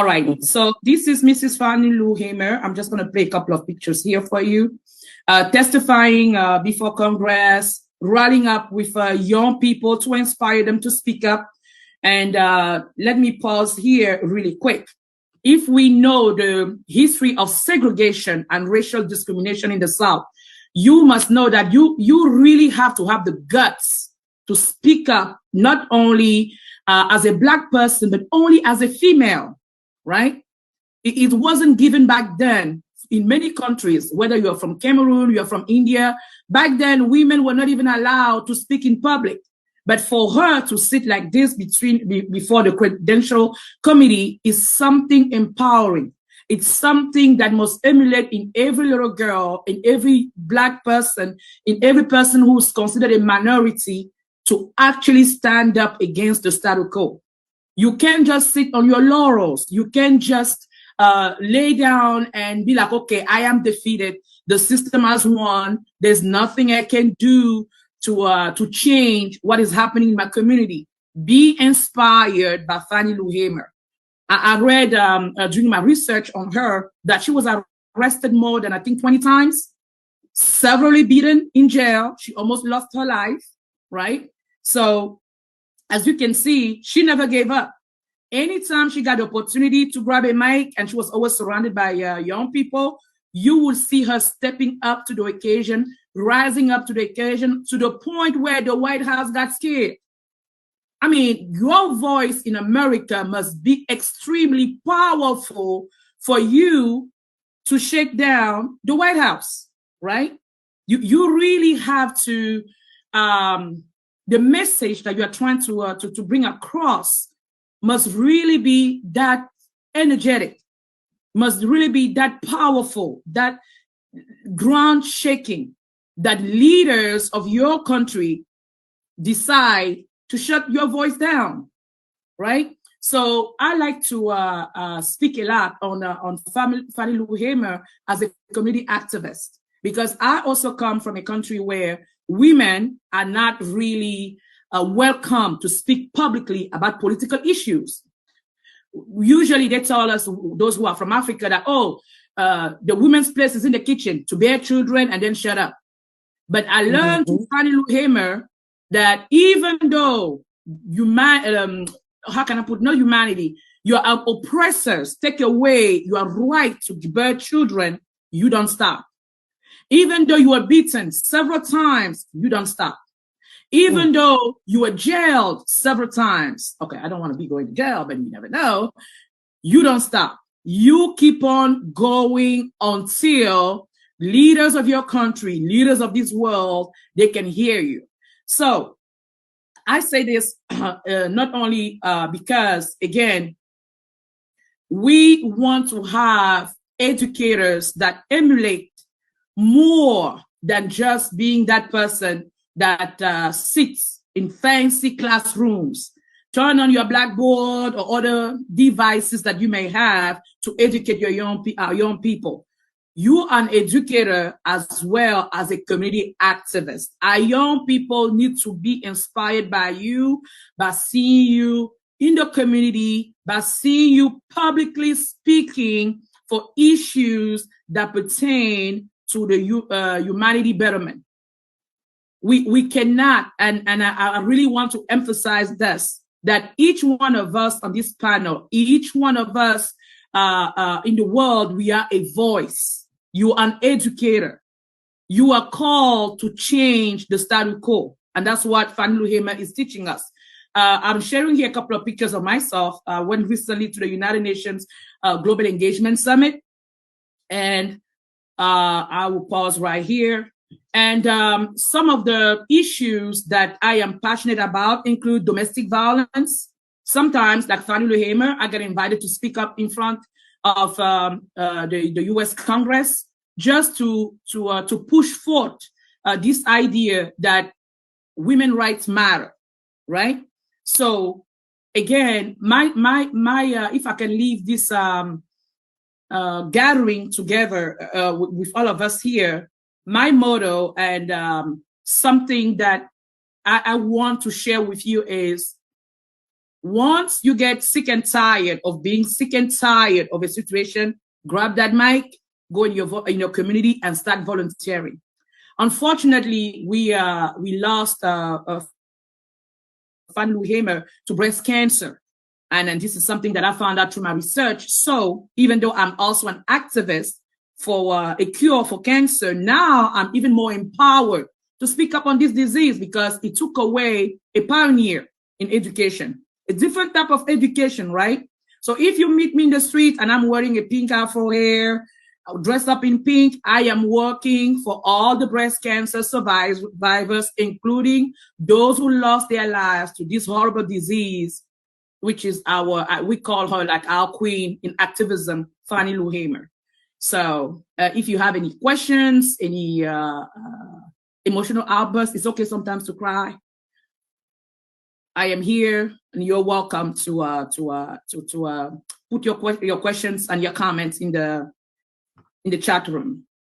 All right, so this is Mrs. Fannie Lou Hammer. I'm just going to play a couple of pictures here for you. Testifying before Congress, rallying up with young people to inspire them to speak up. And let me pause here really quick. If we know the history of segregation and racial discrimination in the South, you must know that you really have to have the guts to speak up, not only as a Black person, but only as a female, right? It wasn't given back then in many countries, whether you're from Cameroon, you're from India. Back then, women were not even allowed to speak in public. But for her to sit like this before the credential committee is something empowering. It's something that must emulate in every little girl, in every Black person, in every person who's considered a minority to actually stand up against the status quo. You can't just sit on your laurels. You can't just lay down and be like, okay, I am defeated. The system has won. There's nothing I can do to change what is happening in my community. Be inspired by Fannie Lou Hammer. I read during my research on her that she was arrested more than I think 20 times, severely beaten in jail. She almost lost her life, right? So as you can see, she never gave up. Anytime she got the opportunity to grab a mic, and she was always surrounded by young people, you will see her stepping up to the occasion, rising up to the occasion, to the point where the White House got scared. I mean, your voice in America must be extremely powerful for you to shake down the White House, right? You really have to, the message that you are trying to bring across must really be that energetic, must really be that powerful, that ground shaking, that leaders of your country decide to shut your voice down, right? So I like to speak a lot on Fannie Lou Hammer as a community activist, because I also come from a country where women are not really welcome to speak publicly about political issues. Usually they tell us, those who are from Africa, that, oh, the women's place is in the kitchen to bear children and then shut up. But I learned from Fannie Lou Hammer that even though how can I put, not humanity, your oppressors take away your right to bear children, you don't stop. Even though you were beaten several times, you don't stop. Even though you were jailed several times, okay, I don't want to be going to jail, but you never know, you don't stop. You keep on going until leaders of your country, leaders of this world, they can hear you. So I say this not only because, again, we want to have educators that emulate more than just being that person that sits in fancy classrooms. Turn on your Blackboard or other devices that you may have to educate your young people. You are an educator as well as a community activist. Our young people need to be inspired by you, by seeing you in the community, by seeing you publicly speaking for issues that pertain to the humanity betterment. We cannot, and I really want to emphasize this, that each one of us on this panel, each one of us in the world, we are a voice. You are an educator. You are called to change the status quo. And that's what Fannie Lou Hammer is teaching us. I'm sharing here a couple of pictures of myself. I went recently to the United Nations Global Engagement Summit. And I will pause right here. And some of the issues that I am passionate about include domestic violence. Sometimes, like Fannie Lou Hammer, I get invited to speak up in front of the U.S. Congress just to push forth this idea that women's rights matter, right? So again, my if I can leave this gathering together with all of us here, my motto and something that I want to share with you is Once you get sick and tired of being sick and tired of a situation, grab that mic, go in your community and start volunteering. Unfortunately, we lost Fannie Lou Hammer to breast cancer. And this is something that I found out through my research. So even though I'm also an activist for a cure for cancer, now I'm even more empowered to speak up on this disease because it took away a pioneer in education, a different type of education, right? So if you meet me in the street and I'm wearing a pink afro hair, dressed up in pink, I am working for all the breast cancer survivors, including those who lost their lives to this horrible disease, which is we call her like our queen in activism, Fannie Lou Hammer. So if you have any questions, any emotional outbursts, it's okay sometimes to cry. I am here, and you're welcome to put your questions and your comments in the chat room.